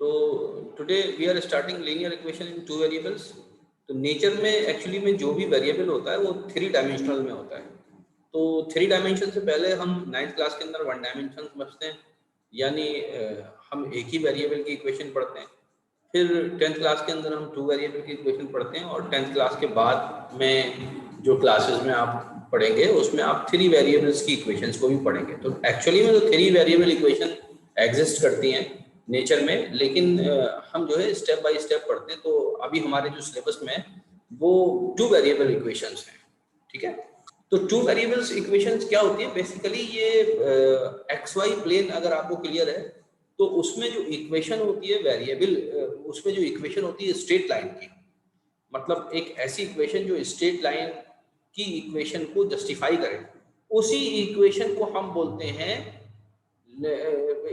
तो today we are starting linear equation in two variables. तो nature में actually में जो भी वेरिएबल होता है वो 3 डायमेंशनल में होता है। तो 3 डायमेंशन से पहले हम 9th क्लास के अंदर 1 डायमेंशन समझते हैं, यानी हम एक ही वेरिएबल की इक्वेशन पढ़ते हैं। फिर 10th क्लास के अंदर हम 2 वेरिएबल की इक्वेशन पढ़ते हैं, और 10th क्लास के बाद में जो क्लासेस में आप पढ़ेंगे उसमें आप 3 वेरिएबल्स की इक्वेशंस को भी पढ़ेंगे। तो एक्चुअली में तो 3 वेरिएबल इक्वेशन एग्जिस्ट करती हैं नेचर में, लेकिन हम जो है स्टेप बाय स्टेप पढ़ते हैं। तो अभी हमारे जो सिलेबस में है वो 2 वेरिएबल इक्वेशंस हैं, ठीक है। तो 2 वेरिएबल्स इक्वेशंस क्या होती है बेसिकली, ये एक्स वाई प्लेन अगर आपको क्लियर है तो उसमें जो इक्वेशन होती है वेरिएबल, उसमें जो इक्वेशन होती है स्ट्रेट लाइन की, मतलब एक ऐसी इक्वेशन जो स्ट्रेट लाइन की इक्वेशन को जस्टिफाई करे, उसी इक्वेशन को हम बोलते हैं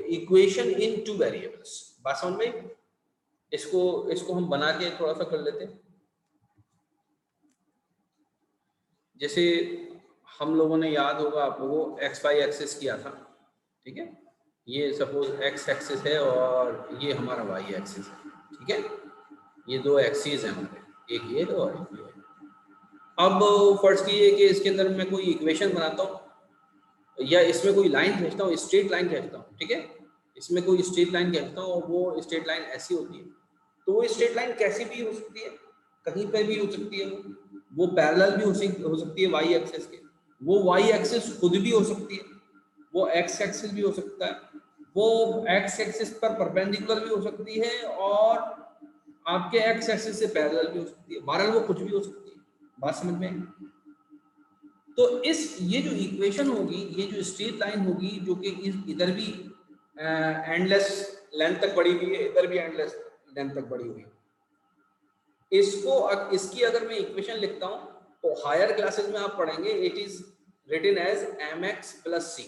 इक्वेशन इन 2 वेरिएबल्स। बात समझ में? इसको हम बना के थोड़ा सा कर लेते हैं। जैसे हम लोगों ने, याद होगा आप लोगों को, एक्स वाई एक्सिस किया था, ठीक है। ये सपोज एक्स एक्सिस है और ये हमारा वाई एक्सिस है, ठीक है। ये 2 एक्सिस हैं हमारे, एक ये और एक ये। अब फर्ज कीजिए कि इसके अंदर मैं कोई इक्वेशन बनाता हूँ, या इसमें कोई लाइन खींचता हूँ, स्ट्रेट लाइन खींचता हूँ, ठीक है। इसमें कोई स्ट्रेट लाइन खींचता हूँ और वो स्ट्रेट लाइन ऐसी होती है। तो वो स्ट्रेट लाइन कैसी भी हो सकती है, कहीं पर भी हो सकती है, वो पैरेलल भी हो सकती है वाई एक्सिस के, वो वाई एक्सिस खुद भी हो सकती है, वो एक्स एक्सिस भी हो सकता है, वो एक्स एक्सिस पर परपेंडिकुलर भी हो सकती है, और आपके एक्स एक्सिस से पैरेलल भी हो सकती है। बहरहाल वो कुछ भी हो सकती है। बात समझ में आई? तो ये जो इक्वेशन होगी, ये जो स्ट्रेट लाइन होगी, जो कि इधर भी एंडलेस लेंथ तक बढ़ी हुई है, इधर भी एंडलेस लेंथ तक बढ़ी हुई है, इसकी अगर मैं इक्वेशन लिखता हूं तो हायर क्लासेस में आप पढ़ेंगे, it is written as mx plus c,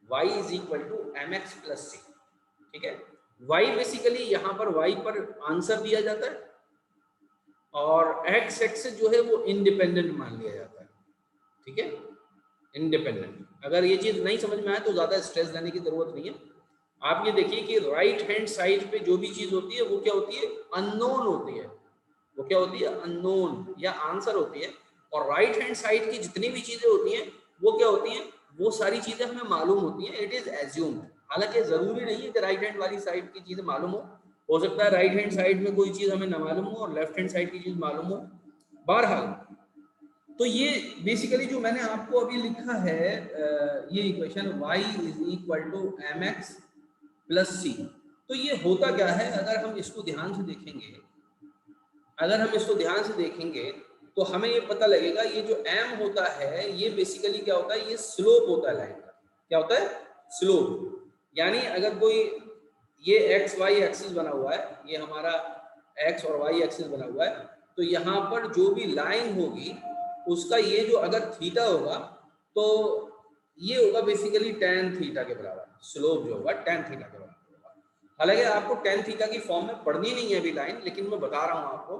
y is equal to mx plus c, ठीक है। y बेसिकली यहाँ पर y पर आंसर दिया जाता है, और x एक्सिस जो है वो इंडिपेंडेंट मान लिया जाता है, ठीक है, इंडिपेंडेंट। अगर ये चीज नहीं समझ में आए तो ज्यादा स्ट्रेस लेने की जरूरत नहीं है। आप ये देखिए कि राइट हैंड साइड पे जो भी चीज होती है वो क्या होती है, अननोन होती है। वो क्या होती है, अननोन या आंसर होती है। और राइट हैंड साइड की जितनी भी चीजें होती हैं वो क्या होती हैं, वो सारी चीजें हमें मालूम होती हैं, इट इज एज्यूम्ड। हालांकि जरूरी नहीं है कि राइट हैंड वाली साइड की चीजें मालूम हो सकता है राइट हैंड साइड में कोई चीज हमें ना मालूम हो और लेफ्ट हैंड साइड की चीज मालूम हो। बहरहाल, तो ये बेसिकली जो मैंने आपको अभी लिखा है, ये equation y is equal to mx plus c, तो ये होता क्या है, अगर हम इसको ध्यान से देखेंगे, तो हमें ये पता लगेगा, ये जो m होता है ये बेसिकली क्या होता है, ये स्लोप होता है लाइन का। क्या होता है, स्लोप। यानी अगर कोई ये एक्स वाई एक्सिस बना हुआ है, ये हमारा एक्स और वाई एक्सिस बना हुआ है, तो यहाँ पर जो भी लाइन होगी उसका ये जो अगर थीटा होगा तो ये होगा बेसिकली tan थीटा के बराबर, स्लोप जो होगा tan थीटा के बराबर होगा। हालांकि आपको tan थीटा की फॉर्म में पढ़नी नहीं है अभी लाइन, लेकिन मैं बता रहा हूं आपको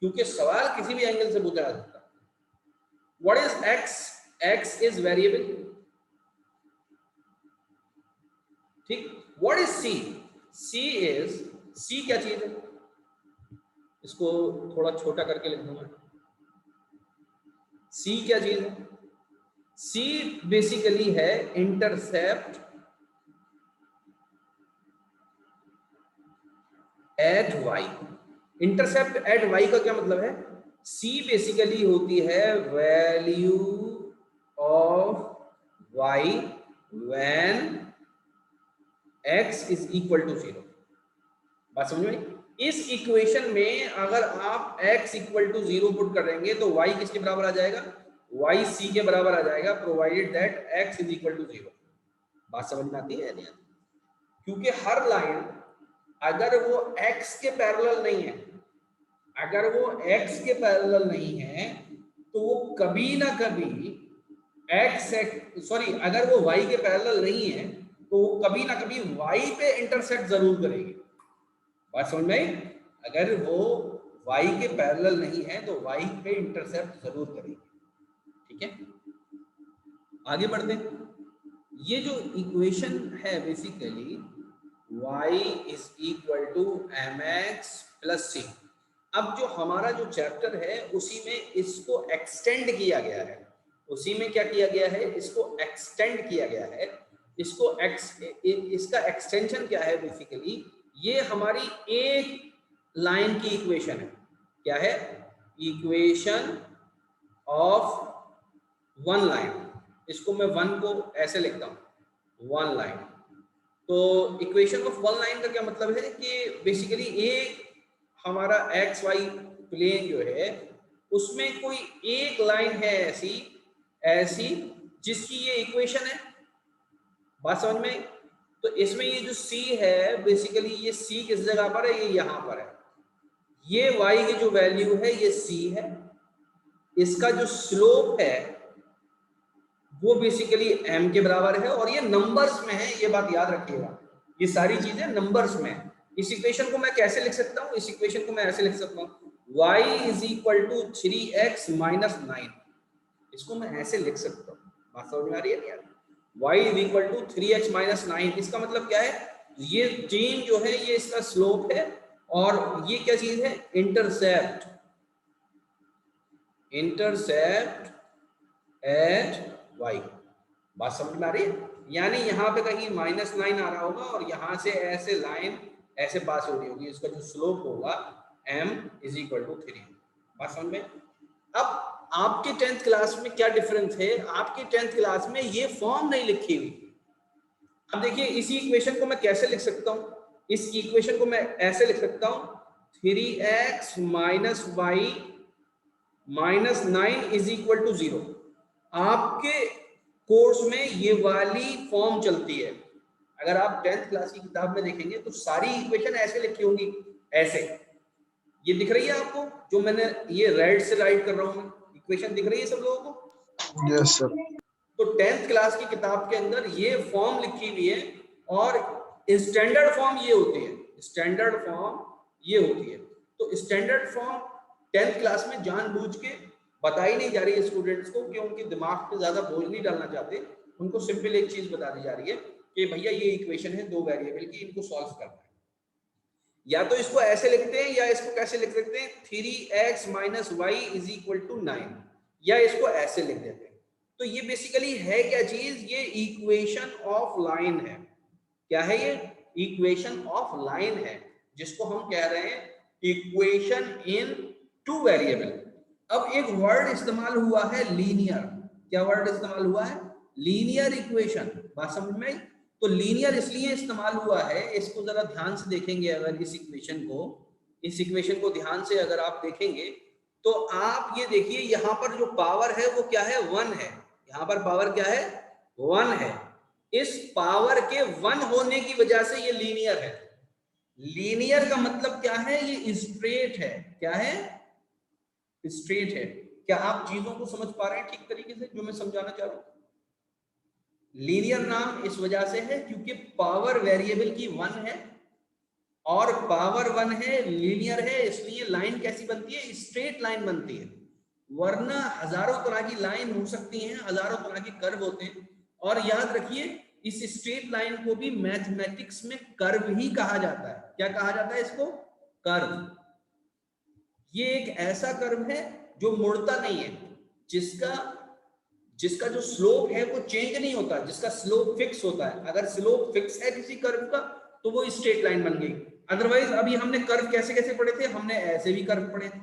क्योंकि सवाल किसी भी एंगल से पूछा जा सकता है। What is x? x is variable, ठीक। What is c? c क्या चीज है, इसको थोड़ा छोटा करके लिख दूंगा। c क्या चीज है, C बेसिकली है intercept at y। Intercept at y का क्या मतलब है, C बेसिकली होती है value of y when x is equal to 0। बात समझ में? इस इक्वेशन में अगर आप x इक्वल टू 0 पुट करेंगे तो y किसके बराबर आ जाएगा, y c के बराबर आ जाएगा, provided that x is equal to 0। बात समझ में आती है नहीं? क्योंकि हर लाइन अगर वो x के पैरेलल नहीं है, तो वो कभी ना कभी अगर वो y के पैरेलल नहीं है तो वो कभी ना कभी y पे इंटरसेक्ट जरूर करेगी। बात समझ में आई? अगर वो y के पैरेलल नहीं है तो y पे इंटरसेप्ट जरूर करेगी, ठीक है। आगे बढ़ते हैं। ये जो इक्वेशन है basically y is equal to mx plus c। अब जो हमारा जो चैप्टर है उसी में इसको एक्सटेंड किया गया है, उसी में क्या किया गया है, इसको एक्सटेंड किया गया है। इसका एक्सटेंशन क्या है, बेसिकली ये हमारी एक लाइन की इक्वेशन है। क्या है? Equation of one line. इसको मैं वन को ऐसे लिखता हूँ, वन लाइन। तो इक्वेशन ऑफ वन लाइन का क्या मतलब है कि बेसिकली एक हमारा एक्स वाई प्लेन जो है उसमें कोई एक लाइन है ऐसी ऐसी जिसकी ये इक्वेशन है। बात समझ में? तो इसमें ये जो c है, बेसिकली ये c किस जगह पर है, ये यहाँ पर है। ये y की जो वैल्यू है ये c है, इसका जो स्लोप है वो बेसिकली m के बराबर है, और ये नंबर्स में है, ये बात याद रखिएगा, ये सारी चीजें नंबर्स में है। इस इक्वेशन को मैं कैसे लिख सकता हूँ? इस इक्वेशन को मैं ऐसे लिख सकता हूँ, y is equal to 3x minus 9। इसको मैं ऐसे लिख सकता हूँ। बात समझ में आ रही है यार? y is equal to 3x minus 9। इसका मतलब क्या है? ये चेन जो है ये इसका स्लोप है, और ये क्या चीज है? Intercept, intercept at y। बात समझ में आ रही है? यानी यहाँ पे कहीं -9 आ रहा होगा और यहाँ से ऐसे लाइन ऐसे पास हो रही होगी, इसका जो स्लोप होगा m इज इक्वल टू 3। बात समझ में? अब आपके 10th क्लास में क्या डिफरेंस है, आपके 10th क्लास में ये फॉर्म नहीं लिखी हुई। अब देखिए इसी इक्वेशन को मैं कैसे लिख सकता हूँ, इस इक्वेशन को मैं ऐसे लिख सकता हूँ, 3x minus y minus 9 is equal to 0। आपके कोर्स में ये वाली फॉर्म चलती है। अगर आप 10th क्लास की किताब में देखेंगे तो सारी इक्वेशन ऐसे लिखी होंगी, ऐसे। ये दिख रही है आपको जो मैंने ये रेड से राइट कर रहा हूँ, इक्वेशन दिख रही है सब लोगों को? Yes sir. तो 10th क्लास की किताब के अंदर ये फॉर्म लिखी हुई है, और स्टैंडर्ड फॉर्म ये होती है, स्टैंडर्ड फॉर्म ये होती है। तो स्टैंडर्ड फॉर्म 10th क्लास में जानबूझ के बताई नहीं जा रही है स्टूडेंट्स को, कि उनके दिमाग पे ज्यादा बोझ नहीं डालना चाहते। उनको सिंपल एक चीज बता दी जा रही है कि भैया ये इक्वेशन है दो वेरिएबल की, इनको सॉल्व करना है। या तो इसको ऐसे लिखते हैं, या इसको कैसे लिख सकते हैं, 3x minus y is equal to 9, या इसको ऐसे लिख देते हैं। तो ये बेसिकली है क्या चीज? ये इक्वेशन ऑफ लाइन है। क्या है ये? इक्वेशन ऑफ लाइन है, जिसको हम कह रहे हैं इक्वेशन इन टू वेरिएबल। अब एक वर्ड इस्तेमाल हुआ है लीनियर। क्या वर्ड इस्तेमाल हुआ है? Linear equation. बात समझ में? तो लीनियर इसलिए इस्तेमाल हुआ है, इसको जरा ध्यान से देखेंगे अगर इस इक्वेशन को ध्यान से अगर आप देखेंगे तो आप ये देखिए, यहाँ पर जो पावर है वो क्या है? 1 है। यहाँ पर पावर क्या है? 1 है। इस पावर के 1 होने की वजह से ये लीनियर है। लीनियर का मतलब क्या है? ये स्ट्रेट है। क्या है? स्ट्रेट है। क्या आप चीजों को समझ पा रहे हैं ठीक तरीके से जो मैं समझाना चाह रहा हूं? लीनियर नाम इस वजह से है क्योंकि पावर वेरिएबल की 1 है, और पावर 1 है, लीनियर है, इसलिए लाइन कैसी बनती है? स्ट्रेट लाइन बनती है। वरना हजारों तरह की लाइन हो सकती हैं, हजारों तरह के कर्व होते हैं। और याद रखिए, इस स्ट्रेट लाइन को भी मैथमेटिक्स में कर्व ही कहा जाता है। क्या कहा जाता है इसको? कर्व। ये एक ऐसा कर्व है जो मुड़ता नहीं है, जिसका जो स्लोप है वो चेंज नहीं होता, जिसका स्लोप फिक्स होता है। अगर स्लोप फिक्स है किसी कर्व का तो वो स्ट्रेट लाइन बन गई। अदरवाइज अभी हमने कर्व कैसे कैसे पढ़े थे? हमने ऐसे भी कर्व पढ़े थे,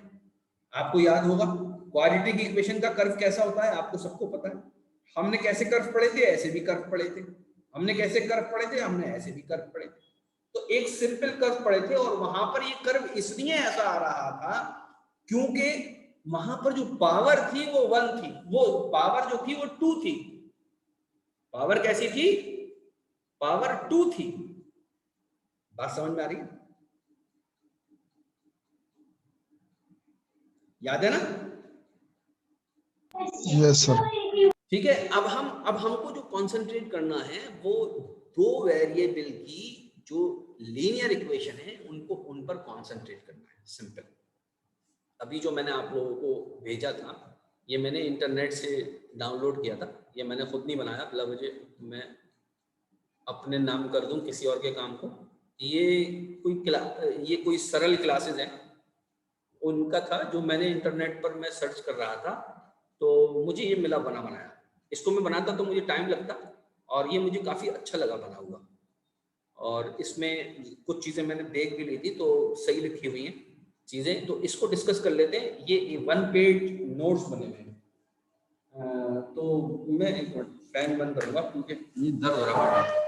आपको याद होगा। क्वाड्रेटिक इक्वेशन का कर्व कैसा होता है आपको सबको पता है। हमने कैसे कर्व पढ़े थे? ऐसे भी कर्व पढ़े थे। हमने कैसे कर्व पढ़े थे? हमने ऐसे भी कर्व पढ़े थे। तो एक सिंपल कर्व पढ़े थे, और वहां पर ये कर्व इसलिए ऐसा आ रहा था क्योंकि वहां पर जो पावर थी वो 1 थी, वो पावर जो थी वो 2 थी। पावर कैसी थी? पावर 2 थी। बात समझ में आ रही है? याद है ना? Yes sir. ठीक है। अब हमको जो कंसंट्रेट करना है वो दो वेरिएबल की जो लीनियर इक्वेशन है उन पर कंसंट्रेट करना है। सिंपल। अभी जो मैंने आप लोगों को भेजा था ये मैंने इंटरनेट से डाउनलोड किया था, ये मैंने खुद नहीं बनाया। मतलब मुझे मैं अपने नाम कर दूं किसी और के काम को, ये कोई सरल क्लासेस हैं उनका था, जो मैंने इंटरनेट पर मैं सर्च कर रहा था, तो मुझे ये मिला बना बनाया। इसको मैं बनाता तो मुझे टाइम लगता, और ये मुझे काफ़ी अच्छा लगा बना हुआ। और इसमें कुछ चीज़ें मैंने देख भी ली थी, तो सही लिखी हुई हैं चीज़ें। तो इसको डिस्कस कर लेते हैं। ये 1 पेज नोट्स बने हुए हैं। तो मैं एक मिनट फैन बंद करूँगा क्योंकि ये दर्द हो रहा है।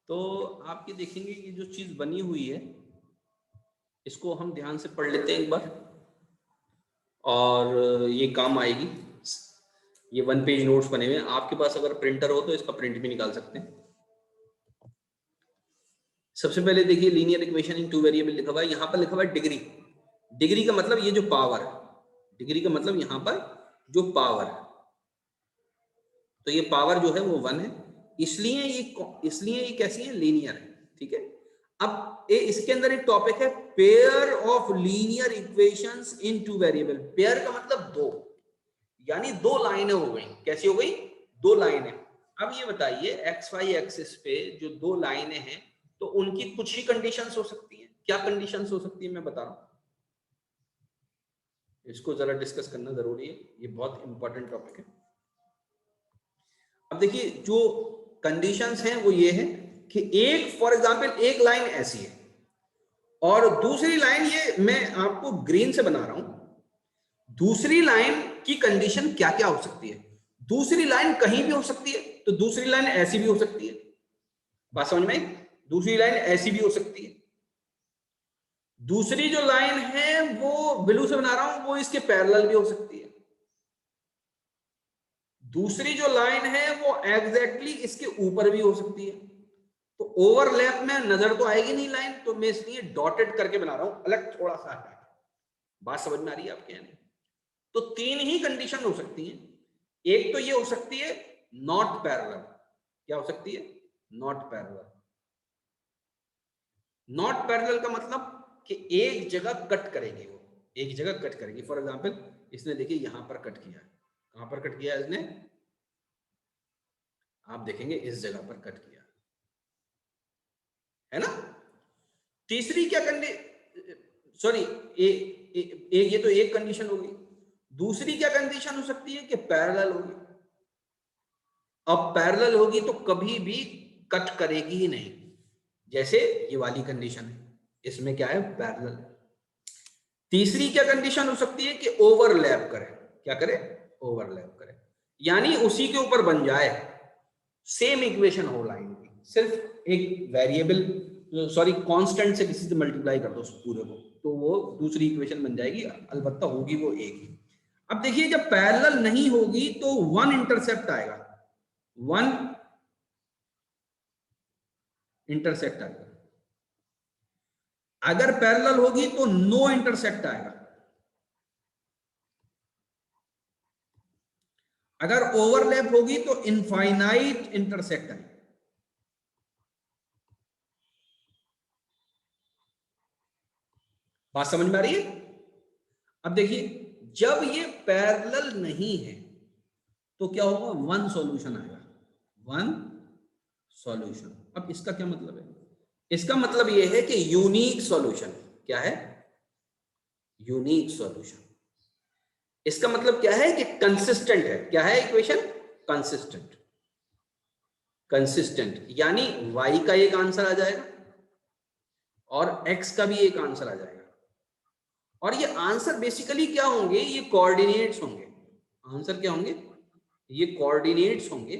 तो आप ये देखेंगे कि जो चीज़ बनी हुई है इसको हम ध्यान से पढ़ लेते हैं एक बार, और ये काम आएगी। ये 1 पेज नोट्स बने हुए हैं। आपके पास अगर प्रिंटर हो तो इसका प्रिंट भी निकाल सकते हैं। सबसे पहले देखिए, लीनियर इक्वेशन इन 2 वेरिएबल लिखा हुआ है। यहाँ पर लिखा हुआ है डिग्री। डिग्री का मतलब ये जो पावर है, डिग्री का मतलब यहाँ पर जो पावर है, तो ये पावर जो है वो 1 है, इसलिए ये कैसी है, लीनियर है। ठीक है। अब इसके अंदर एक टॉपिक है pair of linear equations in 2 variable. Pair का मतलब दो, यानी दो लाइनें हो गई। कैसी हो गई, दो लाइनें। अब ये बताइए एक्स वाई एक्सिस पे जो दो लाइनें हैं, तो उनकी कुछ ही कंडीशंस हो सकती हैं। क्या कंडीशंस हो सकती है मैं बता रहा हूं, इसको जरा डिस्कस करना जरूरी है, ये बहुत इंपॉर्टेंट टॉपिक है। अब देखिए जो कंडीशंस हैं वो ये है कि एक, फॉर एग्जांपल एक लाइन ऐसी है और दूसरी लाइन, ये मैं आपको ग्रीन से बना रहा हूं, दूसरी लाइन की कंडीशन क्या क्या हो सकती है। दूसरी लाइन कहीं भी हो सकती है, तो दूसरी लाइन ऐसी भी हो सकती है। बात समझ में आई? दूसरी लाइन ऐसी भी हो सकती है। दूसरी जो लाइन है वो ब्लू से बना रहा हूं, वो इसके पैरेलल भी हो सकती है। दूसरी जो लाइन है वो एग्जैक्टली इसके ऊपर भी हो सकती है। तो ओवरलैप में नजर तो आएगी नहीं लाइन, तो मैं इसलिए डॉटेड करके बना रहा हूं, अलग थोड़ा सा हटा के। बात समझ में आ रही है आपके? यानी तो तीन ही कंडीशन हो सकती है। एक तो ये हो सकती है नॉट पैरेलल। क्या हो सकती है? Not parallel. नॉट पैरेलल का मतलब कि एक जगह कट करेगी, वो एक जगह कट करेगी। फॉर एग्जांपल इसने देखिए यहां पर कट किया, कहां पर कट किया इसने, आप देखेंगे इस जगह पर कट किया है ना। तीसरी क्या सॉरी, ये तो एक कंडीशन होगी। दूसरी क्या कंडीशन हो सकती है कि पैरेलल होगी। अब पैरेलल होगी तो कभी भी कट करेगी ही नहीं, जैसे ये वाली कंडीशन है, इसमें क्या है, पैरेलल। तीसरी क्या कंडीशन हो सकती है कि ओवरलैप करे। क्या करे? ओवरलैप करे, यानी उसी के ऊपर बन जाए, सेम इक्वेशन हो लाइन की, सिर्फ एक वेरिएबल सॉरी कांस्टेंट से किसी से मल्टीप्लाई कर दो उस पूरे को, तो वो दूसरी इक्वेशन बन जाएगी, अलबत्ता होगी वो एक ही। अब देखिए जब पैरेलल नहीं होगी तो 1 इंटरसेप्ट आएगा, 1 इंटरसेक्ट आएगा। अगर पैरेलल होगी तो नो इंटरसेक्ट आएगा। अगर ओवरलैप होगी तो इनफाइनाइट इंटरसेक्ट आएगा। बात समझ में आ रही है? अब देखिए जब ये पैरेलल नहीं है तो क्या होगा, 1 सॉल्यूशन आएगा, 1 सॉल्यूशन। अब इसका क्या मतलब है? इसका मतलब यह है कि यूनिक सॉल्यूशन। क्या है? Unique solution. इसका मतलब क्या है कि कंसिस्टेंट है। क्या है इक्वेशन? कंसिस्टेंट। कंसिस्टेंट यानी y का एक आंसर आ जाएगा और x का भी एक आंसर आ जाएगा, और ये आंसर बेसिकली क्या होंगे, ये कोऑर्डिनेट्स होंगे। आंसर क्या होंगे? ये कोऑर्डिनेट्स होंगे।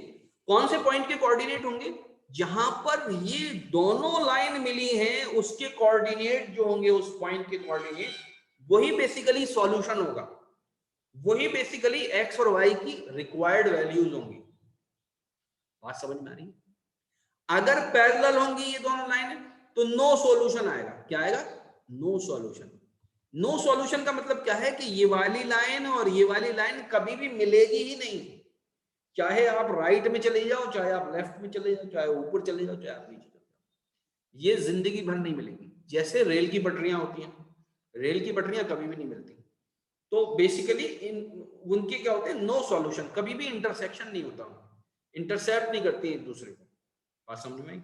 कौन से पॉइंट के कोऑर्डिनेट होंगे? जहां पर ये दोनों लाइन मिली हैं उसके कोऑर्डिनेट जो होंगे, उस पॉइंट के कोऑर्डिनेट, वही बेसिकली सॉल्यूशन होगा। वही बेसिकली एक्स और वाई की रिक्वायर्ड वैल्यूज होंगी। बात समझ में आ रही है? अगर पैरेलल होंगी ये दोनों लाइनें तो नो सॉल्यूशन आएगा। क्या आएगा? No solution. नो सॉल्यूशन का मतलब क्या है कि ये वाली लाइन और ये वाली लाइन कभी भी मिलेगी ही नहीं, चाहे आप राइट में चले जाओ, चाहे आप लेफ्ट में चले जाओ, चाहे ऊपर चले जाओ, चाहे आप नीचे चले जाओ, ये जिंदगी भर नहीं मिलेगी। जैसे रेल की पटरियां होती हैं, रेल की पटरियां कभी भी नहीं मिलती, तो बेसिकली इन उनके क्या होते हैं, नो सॉल्यूशन, कभी भी इंटरसेक्शन नहीं होता, इंटरसेप्ट नहीं करती एक दूसरे को। बात समझ में आई?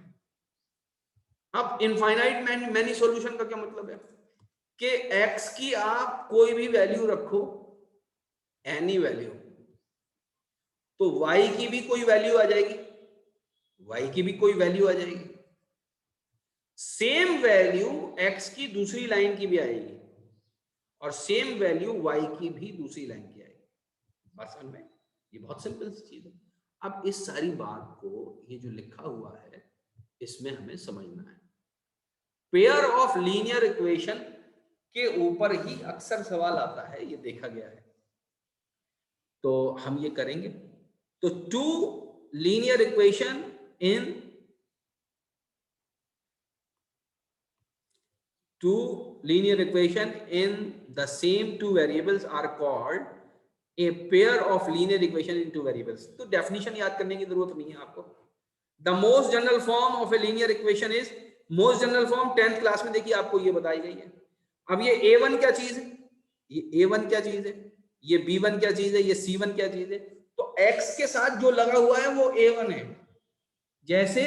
अब इनफाइनाइट मैनी सॉल्यूशन का क्या मतलब है कि x की आप कोई भी वैल्यू रखो, एनी वैल्यू, तो y की भी कोई वैल्यू आ जाएगी, y की भी कोई वैल्यू आ जाएगी, सेम वैल्यू x की दूसरी लाइन की भी आएगी और सेम वैल्यू y की भी दूसरी लाइन की आएगी। बात समझ में? ये बहुत सिंपल सी चीज है। अब इस सारी बात को, ये जो लिखा हुआ है, इसमें हमें समझना है। पेयर ऑफ लीनियर इक्वेशन के ऊपर ही अक्सर सवाल आता है, ये देखा गया है, तो हम ये करेंगे। तो two linear equation in two linear equation in the same two variables are called a pair of linear equation in two variables. तो definition याद करने की जरूरत नहीं है आपको। The most general form of a linear equation is, most general form 10th class में देखिए आपको ये बताई गई है। अब ये a1 क्या चीज है, ये a1 क्या चीज है, ये b1 क्या चीज है, ये c1 क्या चीज है, तो x के साथ जो लगा हुआ है वो a1 है। जैसे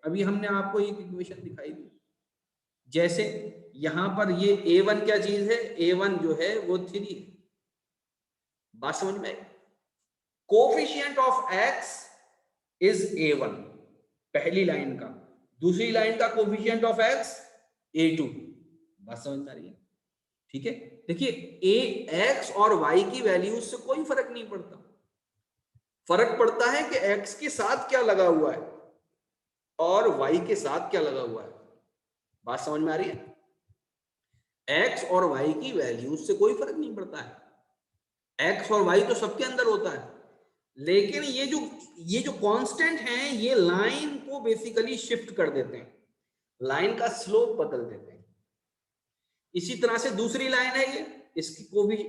अभी हमने आपको एक इक्वेशन दिखाई दी, जैसे यहां पर ये a1 क्या चीज है, a1 जो है वो 3 है। बात समझ में? Coefficient of x is a1 पहली लाइन का, दूसरी लाइन का कोफिशिएंट ऑफ x a2। बात समझ में आ रही है? ठीक है, देखिए x और y की वैल्यू से कोई फर्क नहीं पड़ता, फर्क पड़ता है कि x के साथ क्या लगा हुआ है और y के साथ क्या लगा हुआ है। बात समझ में आ रही है? x और y की वैल्यूज से कोई फर्क नहीं पड़ता है, x और y तो सबके अंदर होता है, लेकिन ये जो कांस्टेंट हैं ये लाइन को बेसिकली शिफ्ट कर देते हैं, लाइन का स्लोप बदल देते हैं। इसी तरह से दूसरी लाइन है ये,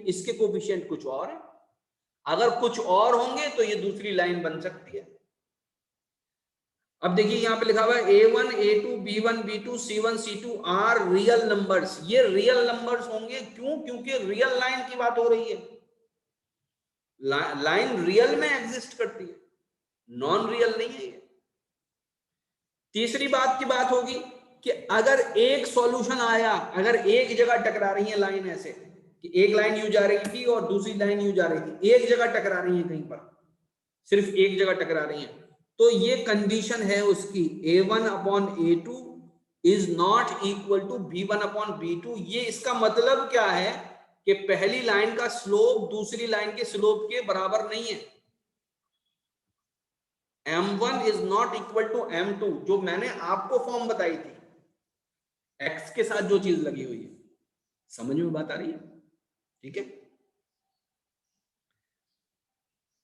इसके कोफिशिएंट कुछ और है, अगर कुछ और होंगे तो ये दूसरी लाइन बन सकती है। अब देखिए यहां पे लिखा हुआ है a1 a2 b1 b2 c1 c2 are real numbers. ये रियल नंबर्स होंगे, क्यों? क्योंकि रियल लाइन की बात हो रही है, लाइन रियल में एग्जिस्ट करती है, नॉन रियल नहीं है ये। तीसरी बात की बात होगी कि अगर एक सॉल्यूशन आया, अगर एक जगह टकरा रही है लाइन, ऐसे कि एक लाइन यू जा रही थी और दूसरी लाइन यू जा रही थी, एक जगह टकरा रही है, कहीं पर सिर्फ एक जगह टकरा रही है, तो ये कंडीशन है उसकी a1 upon a2 is not equal to b1 upon b2। ये इसका मतलब क्या है कि पहली लाइन का स्लोप दूसरी लाइन के स्लोप के बराबर नहीं है। m1 is not equal to m2, जो मैंने आपको फॉर्म बताई थी, x के साथ जो चीज लगी हुई है। समझ में बात आ रही है? ठीक है।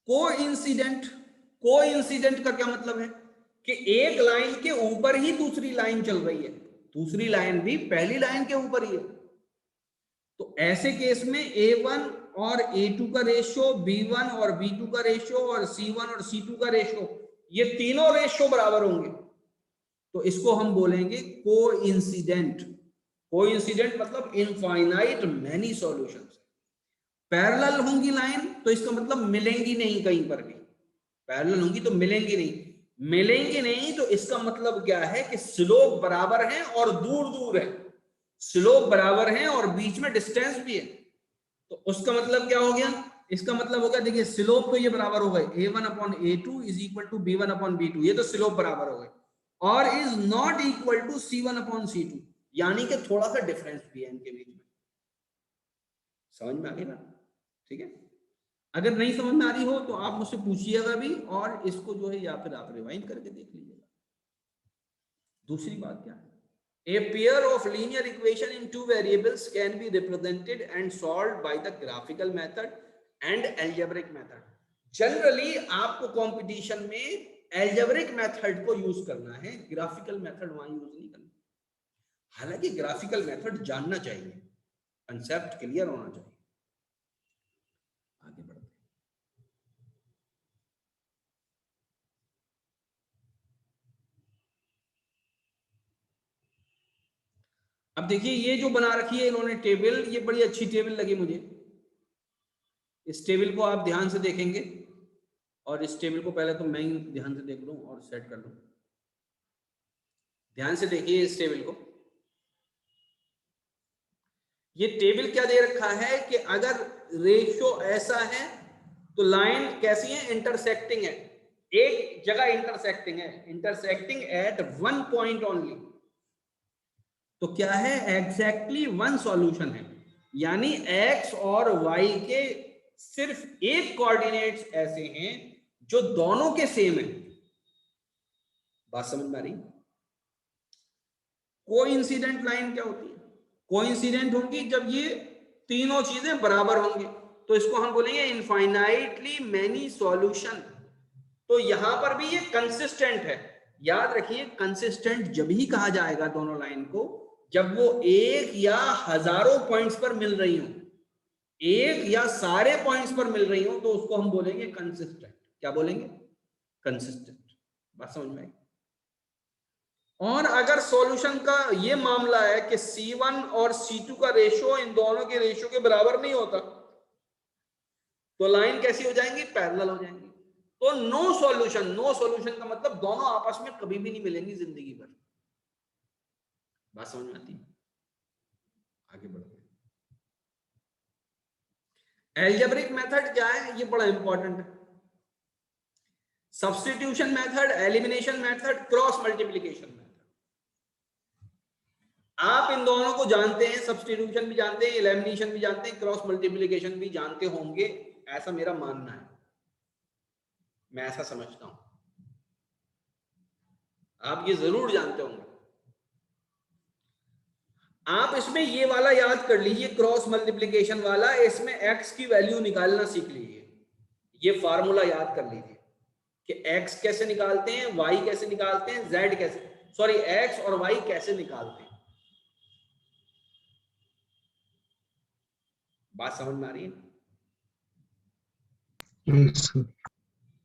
कोइंसिडेंट, कोइंसिडेंट का क्या मतलब है कि एक लाइन के ऊपर ही दूसरी लाइन चल रही है, दूसरी लाइन भी पहली लाइन के ऊपर ही है, तो ऐसे केस में a1 और a2 का रेशियो, b1 और b2 का रेशियो और c1 और c2 का रेशियो, ये तीनों रेशियो बराबर होंगे, तो इसको हम बोलेंगे कोइंसिडेंट। कोइंसिडेंट मतलब इनफाइनाइट मैनी सॉल्यूशंस। पैरेलल होंगी लाइन तो इसका मतलब मिलेंगी नहीं, कहीं पर भी पैरेलल होंगी तो मिलेंगी नहीं, मिलेंगी नहीं तो इसका मतलब क्या है कि स्लोप बराबर है और दूर दूर है, स्लोप बराबर है और बीच में डिस्टेंस भी है, तो उसका मतलब क्या हो गया, इसका मतलब हो गया, देखिए स्लोप तो ये बराबर हो गए a1 upon a2 is equal to b1 upon b2, ये तो स्लोप बराबर हो गए, और is not equal to c1 upon c2, यानी कि थोड़ा सा डिफरेंस भी है इनके बीच में। समझ में आ गई ना? ठीक है, अगर नहीं समझ में आ रही हो तो आप मुझसे पूछिएगा भी, और इसको जो है या फिर आप रिवाइंड करके देख लीजिएगा। दूसरी बात क्या है, a pair of linear equation in two variables can be represented and solved by the graphical method and algebraic method। Generally आपको कंपटीशन में एल्जेब्रिक मेथड को यूज करना है, ग्राफिकल मेथड वहां यूज नहीं करना। हालांकि ग्राफिकल मेथड जानना चाहिए, कंसेप्ट क्लियर होना चाहिए। आगे बढ़ते हैं। अब देखिए ये जो बना रखी है इन्होंने टेबल, ये बड़ी अच्छी टेबल लगी मुझे। इस टेबल को आप ध्यान से देखेंगे, और इस टेबल को पहले तो मैं ही ध्यान से देख लूं और सेट कर लूं। ध्यान से देखिए इस टेबल को। ये टेबल क्या दे रखा है कि अगर रेशियो ऐसा है तो लाइन कैसी है, इंटरसेक्टिंग है, एक जगह इंटरसेक्टिंग है, intersecting at one point only. तो क्या है, एग्जैक्टली वन सॉल्यूशन है, यानी एक्स और वाई के सिर्फ एक कोऑर्डिनेट्स ऐसे हैं जो दोनों के सेम है। बात समझ में आ रही? कोइंसिडेंट लाइन क्या होती है? कोइंसिडेंट होगी जब ये तीनों चीजें बराबर होंगी, तो इसको हम बोलेंगे इनफाइनाइटली मेनी सॉल्यूशन। तो यहां पर भी ये कंसिस्टेंट है। याद रखिए, कंसिस्टेंट जब ही कहा जाएगा दोनों लाइन को जब वो एक या हजारों पॉइंट्स पर मिल रही हो, एक या सारे पॉइंट्स पर मिल रही हो, तो उसको हम बोलेंगे कंसिस्टेंट। क्या बोलेंगे? कंसिस्टेंट। बात समझ में आई? और अगर सॉल्यूशन का ये मामला है कि C1 और C2 का रेशियो इन दोनों के रेशियो के बराबर नहीं होता, तो लाइन कैसी हो जाएंगी? पैरेलल हो जाएंगी। तो नो सॉल्यूशन, नो सॉल्यूशन का मतलब दोनों आपस में कभी भी नहीं मिलेंगी जिंदगी भर। बात समझ में आती है? आगे बढ़ते हैं। एल्जेब्रिक मेथड क्या है? ये बड़ा इंपॉर्टेंट है। Substitution method, elimination method, cross multiplication method. आप इन दोनों को जानते हैं, सब्स्टिट्यूशन भी जानते हैं, एलिमिनेशन भी जानते हैं, क्रॉस मल्टीप्लिकेशन भी जानते होंगे, ऐसा मेरा मानना है, मैं ऐसा समझता हूं। आप ये जरूर जानते होंगे। आप इसमें ये वाला याद कर लीजिए, क्रॉस मल्टीप्लिकेशन वाला, इसमें x की वैल्यू निकालना सीख लीजिए। ये फार्मूला याद कर लीजिए कि x कैसे निकालते हैं, y कैसे निकालते हैं, z कैसे, सॉरी x और y कैसे निकालते हैं। बात समझ में आ रही है?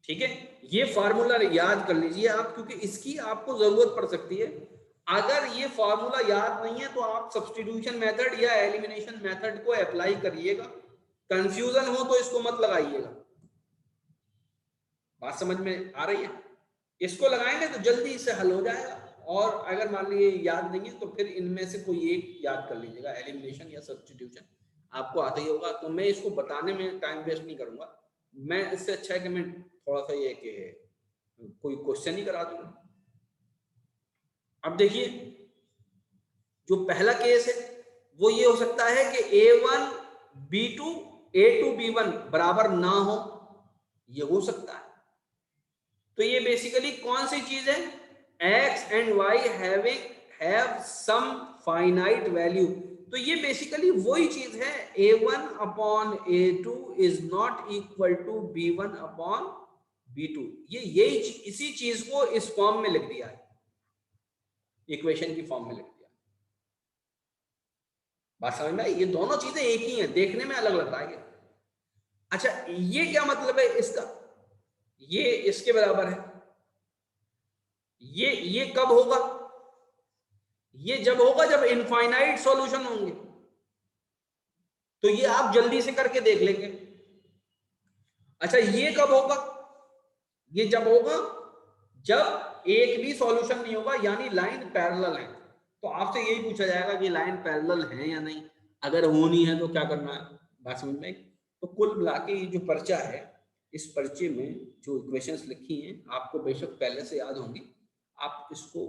ठीक है, ये फार्मूला याद कर लीजिए आप, क्योंकि इसकी आपको जरूरत पड़ सकती है। अगर ये फार्मूला याद नहीं है तो आप सब्स्टिट्यूशन मेथड या एलिमिनेशन मेथड को अप्लाई करिएगा, कंफ्यूजन हो तो इसको मत लगाइएगा। बात समझ में आ रही है? इसको लगाएंगे तो जल्दी इससे हल हो जाएगा, और अगर मान लीजिए याद नहीं है तो फिर इनमें से कोई एक याद कर लीजिएगा, एलिमिनेशन या सब्स्टिट्यूशन, आपको आता ही होगा। तो मैं इसको बताने में टाइम वेस्ट नहीं करूंगा, मैं इससे अच्छा है कि मैं थोड़ा सा ये कि कोई क्वेश्चन ही करा दूंगा। अब देखिए, जो पहला केस है वो ये हो सकता है कि A1 B2 A2 B1 बराबर ना हो, ये हो सकता है। तो ये बेसिकली कौन सी चीज है? x and y have some finite value. तो ये बेसिकली वही चीज है, A1 upon A2 is not equal to B1 upon B2। ये यही इसी चीज को इस फॉर्म में लिख दिया है, इक्वेशन की फॉर्म में लिख दिया। बात समझ में आई? ये दोनों चीजें एक ही हैं, देखने में अलग लग रहा है। अच्छा, ये क्या मतलब है इसका? ये इसके बराबर है। ये कब होगा? ये जब होगा जब इनफाइनाइट सॉल्यूशन होंगे। तो ये आप जल्दी से करके देख लेंगे। अच्छा, ये कब होगा? ये जब होगा जब एक भी सॉल्यूशन नहीं होगा, यानी लाइन पैरेलल है। तो आपसे यही पूछा जाएगा कि लाइन पैरेलल है या नहीं, अगर होनी है तो क्या करना है। बात समझ में? तो कुल मिला के ये जो पर्चा है, इस पर्चे में जो इक्वेशंस लिखी हैं आपको बेशक पहले से याद होंगी, आप इसको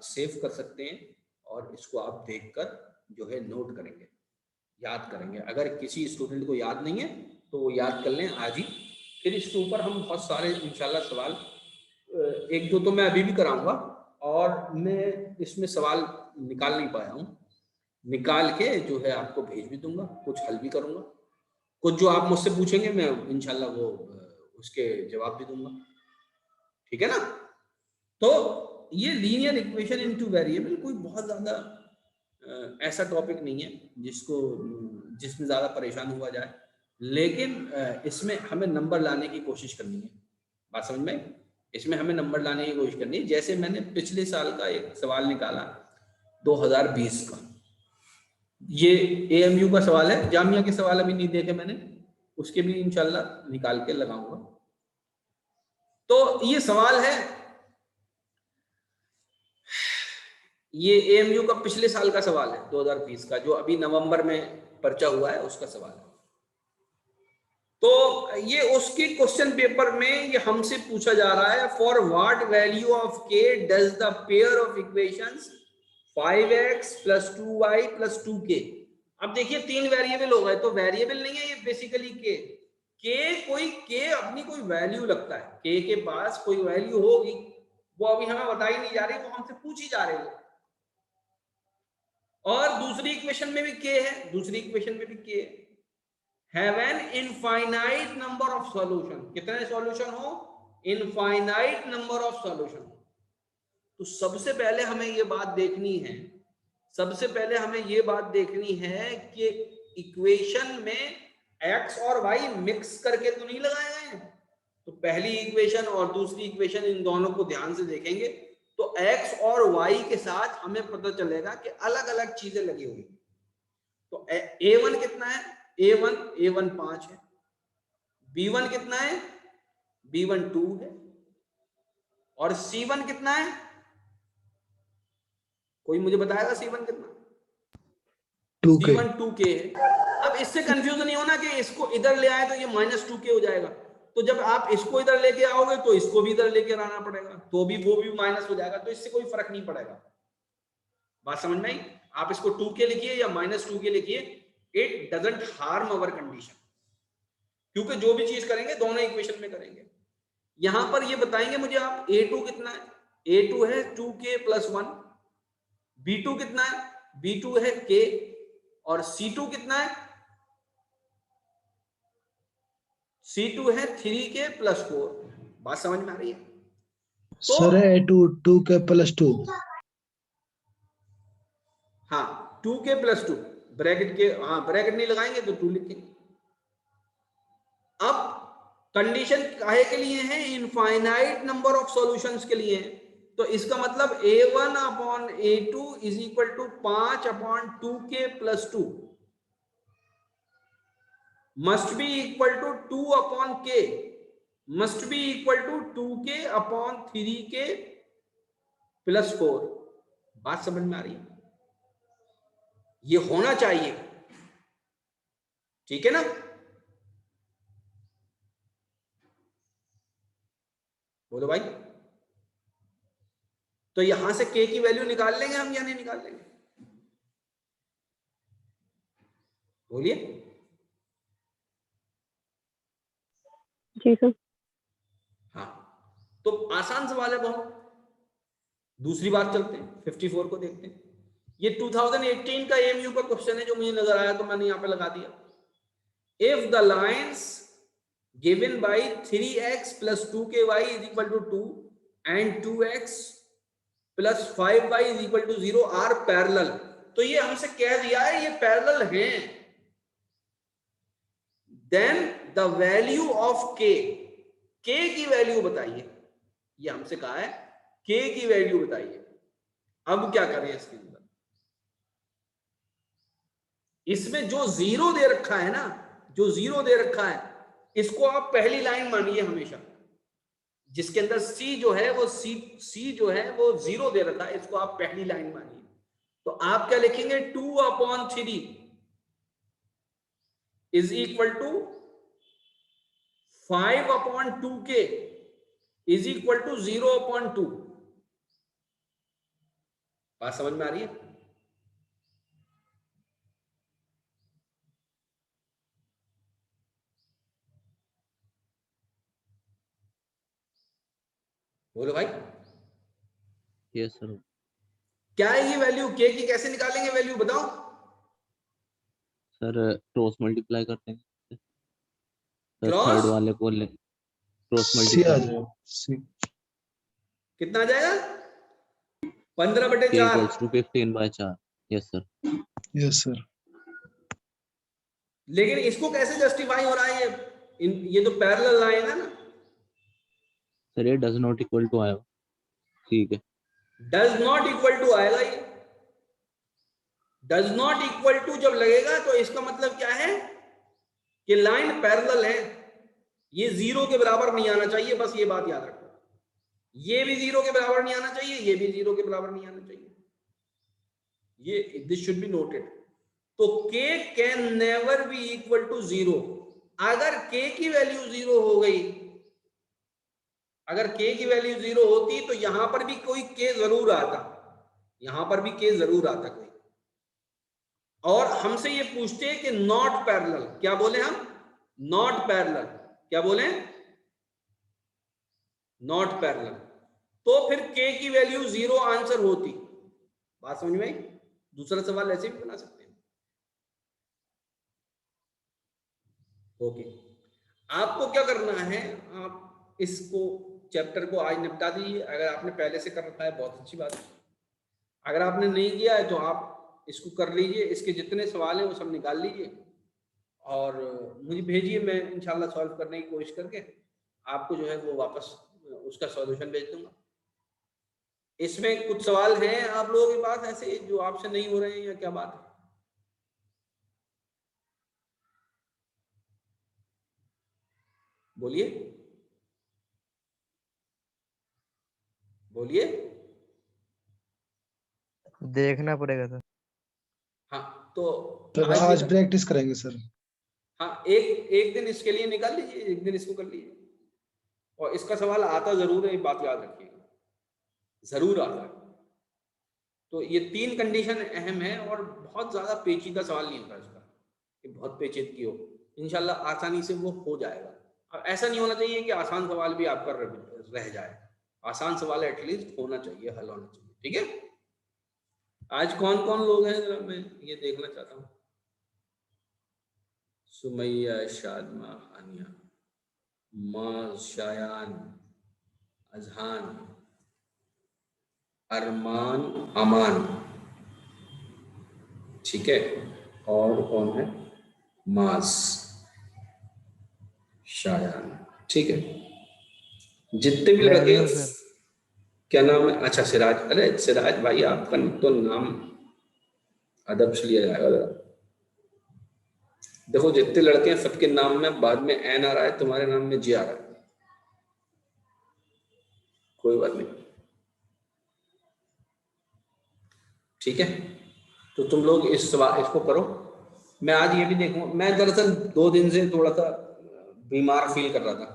सेव कर सकते हैं और इसको आप देखकर जो है नोट करेंगे, याद करेंगे। अगर किसी स्टूडेंट को याद नहीं है तो वो याद कर लें आज ही, फिर इसके ऊपर हम बहुत सारे इंशाल्लाह सवाल, एक दो तो मैं अभी भी कराऊंगा, और मैं इसमें सवाल निकाल नहीं पाया हूँ, निकाल के जो है आपको भेज भी दूंगा, कुछ हल भी करूंगा, कुछ जो आप मुझसे पूछेंगे मैं इंशाल्लाह वो उसके जवाब भी दूंगा। ठीक है ना? तो ये लीनियर इक्वेशन इनटू वेरिएबल कोई बहुत ज्यादा ऐसा टॉपिक नहीं है जिसमें ज्यादा परेशान हुआ जाए, लेकिन इसमें हमें नंबर लाने की कोशिश करनी है। बात समझ में? इसमें हमें नंबर लाने की कोशिश करनी है। जैसे मैंने पिछले साल का एक सवाल निकाला, 2020 का। ये AMU का सवाल है, जामिया के सवाल अभी नहीं देखे मैंने, उसके भी इंशाल्लाह निकाल के लगाऊंगा। तो ये सवाल है, ये AMU का पिछले साल का सवाल है 2020 का, जो अभी नवंबर में पर्चा हुआ है उसका सवाल है। तो ये उसके क्वेश्चन पेपर में ये हमसे पूछा जा रहा है, for what value of k does the pair of equations 5x + 2y + 2k। अब देखिए 3 वेरिएबल हो गए, तो वेरिएबल नहीं है ये, बेसिकली k अपनी कोई वैल्यू लगता है, k के पास कोई वैल्यू होगी, वो अभी हमें बताई नहीं जा रही, वो हमसे पूछी जा रही है। और दूसरी इक्वेशन में भी k है, दूसरी इक्वेशन में भी k है। Have an infinite number of solution, कितने सॉल्यूशन हो, इनफाइनाइट नंबर ऑफ सॉल्यूशन। तो सबसे पहले हमें ये बात देखनी है, सबसे पहले हमें ये बात देखनी है कि इक्वेशन में x और y मिक्स करके तो नहीं लगाए गए हैं। तो पहली इक्वेशन और दूसरी इक्वेशन, इन दोनों को ध्यान से देखेंगे तो x और y के साथ हमें पता चलेगा कि अलग अलग चीजें लगी हुई। तो a1 कितना है, a1 5 है, b1 कितना है, b1 2 है, और c1 कितना है, कोई मुझे बताएगा c1 कितना, 2k। c1 2k है। अब इससे कंफ्यूज नहीं होना कि इसको इधर ले आए तो ये -2k हो जाएगा, तो जब आप इसको इधर लेके आओगे तो इसको भी इधर लेके आना पड़ेगा, तो भी वो भी माइनस हो जाएगा, तो इससे कोई फर्क नहीं पड़ेगा। बात समझ में आई? आप इसको 2k लिखिए या -2k लिखिए, it doesn't harm our condition, क्योंकि जो भी चीज करेंगे दोनों इक्वेशन में करेंगे। यहां पर ये बताएंगे मुझे आप, a2 कितना है, a2 है 2k + 1, b2 कितना है, b2 है k, और c2 कितना है, c2 है 3k + 4। बात समझ में आ रही है? तो सर a2 2k + 2। हाँ 2k + 2 ब्रैकेट के, हाँ ब्रैकेट नहीं लगाएंगे तो 2 लिखेंगे। अब कंडीशन काहे के लिए है, इनफाइनाइट नंबर ऑफ सॉल्यूशंस के लिए है, तो इसका मतलब a1/a2 = 5/2k + 2 must be equal to 2/k, must be equal to 2k/3k + 4। बात समझ में आ रही है? ये होना चाहिए, ठीक है ना? बोलो भाई। तो यहां से k की वैल्यू निकाल लेंगे हम या नहीं निकाल लेंगे, बोलिए। जी सर। हाँ तो आसान सवाल है बहुत। दूसरी बात चलते हैं, 54 को देखते हैं। ये 2018 का AMU का क्वेश्चन है जो मुझे नजर आया तो मैंने यहां पे लगा दिया। If the lines given by 3x + 2ky = 2 and 2x + 5y = 0 are parallel, तो ये हमसे कह दिया है ये पैरेलल हैं, then the value of k की वैल्यू बताइए। ये हमसे कहा है k की वैल्यू बताइए। अब क्या करें इसके अंदर, इसमें जो 0 दे रखा है ना, जो 0 दे रखा है, इसको आप पहली लाइन मानिए हमेशा। जिसके अंदर c जो है वो c जो है वो 0 दे रखा है, इसको आप पहली लाइन मानिए। तो आप क्या लिखेंगे, 2/3 = 5/2k = 0/2। बात समझ में आ रही है? बोलो भाई। Yes sir. क्या है ये वैल्यू k की, कैसे निकालेंगे वैल्यू बताओ सर क्रॉस मल्टीप्लाई करते हैं सर, क्रॉस थर्ड वाले को ले क्रॉस c आ मल्टीप्लाई, जाएगा c। कितना आ जाएगा, 15/4। k = 15/4। Yes sir. Yes sir. लेकिन इसको कैसे जस्टिफाई हो रहा है, ये तो पैरेलल लाइन है ना। सर ये डज नॉट इक्वल टू आएगा, ठीक है। डज नॉट इक्वल टू आएगा ये, डज नॉट इक्वल टू जब लगेगा तो इसका मतलब क्या है कि लाइन पैरेलल है, ये 0 के बराबर नहीं आना चाहिए, बस ये बात याद रखो। ये भी 0 के बराबर नहीं आना चाहिए, ये भी 0 के बराबर नहीं आना चाहिए, ये दिस शुड बी नोटेड। तो k can never be equal to 0। अगर k की वैल्यू 0 हो गई, अगर k की वैल्यू 0 होती तो यहां पर भी कोई k जरूर आता, यहां पर भी k जरूर आता कोई, और हमसे ये पूछते हैं कि नॉट पैरेलल, क्या बोले हम, नॉट पैरेलल, क्या बोले, नॉट पैरेलल, तो फिर k की वैल्यू 0 आंसर होती। बात समझ में आई? दूसरा सवाल ऐसे भी बना सकते हैं। ओके, आपको क्या करना है, आप इसको चैप्टर को आज निपटा दीजिए। अगर आपने पहले से कर रखा है बहुत अच्छी बात है, अगर आपने नहीं किया है तो आप इसको कर लीजिए, इसके जितने सवाल हैं वो सब निकाल लीजिए और मुझे भेजिए, मैं इंशाल्लाह सॉल्व करने की कोशिश करके आपको जो है वो वापस उसका सॉल्यूशन भेज दूंगा। इसमें कुछ सवाल हैं आप लोगों के पास ऐसे जो आपसे नहीं हो रहे हैं, या क्या बात है? बोलिए बोलिए। देखना पड़ेगा सर। हाँ तो तो आज प्रैक्टिस करेंगे सर। हाँ, एक दिन इसके लिए निकाल लीजिए, एक दिन इसको कर लीजिए, और इसका सवाल आता जरूर है, ये बात याद रखिएगा, जरूर आता है। तो ये 3 कंडीशन अहम है और बहुत ज्यादा पेचीदा सवाल नहीं होता इसका कि बहुत पेचीदगी हो, इंशाल्लाह आसानी से वो हो जाएगा। अब ऐसा नहीं होना चाहिए कि आसान सवाल भी आपका रह जाए, आसान सवाल एटलीस्ट होना चाहिए, हल होना चाहिए, ठीक है। आज कौन कौन लोग हैं जरा मैं ये देखना चाहता हूँ। सुमैया, शादमा, हानिया, माज, शायान, अजहान, अरमान, अमान, ठीक है, और कौन है, माज, शायान, ठीक है। जितने भी मैं लगे, भी हूँ सर। क्या नाम है, अच्छा सिराज, अरे सिराज भाई आपका तो नाम अदब से लिया जाएगा जरा। देखो जितने लड़के हैं सबके नाम में बाद में एन आ रहा है, तुम्हारे नाम में जी आ रहा है, कोई बात नहीं, ठीक है। तो तुम लोग इसको करो। मैं आज ये भी देखूंगा, मैं दरअसल 2 दिन से थोड़ा सा बीमार फील कर रहा था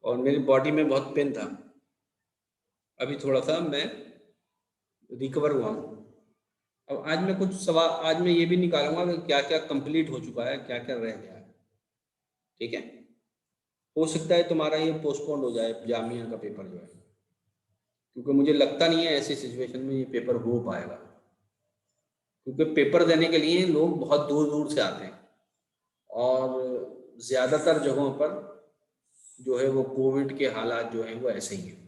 और मेरी बॉडी में बहुत पेन था, अभी थोड़ा सा मैं रिकवर हुआ हूँ। अब आज मैं कुछ सवाल, आज मैं ये भी निकालूंगा कि क्या क्या कंप्लीट हो चुका है, क्या क्या रह गया है, ठीक है। हो सकता है तुम्हारा ये पोस्टपोन हो जाए जामिया का पेपर जो है, क्योंकि मुझे लगता नहीं है ऐसी सिचुएशन में ये पेपर हो पाएगा, क्योंकि पेपर देने के लिए लोग बहुत दूर दूर से आते हैं और ज़्यादातर जगहों पर जो है वो कोविड के हालात जो हैं वो ऐसे ही हैं।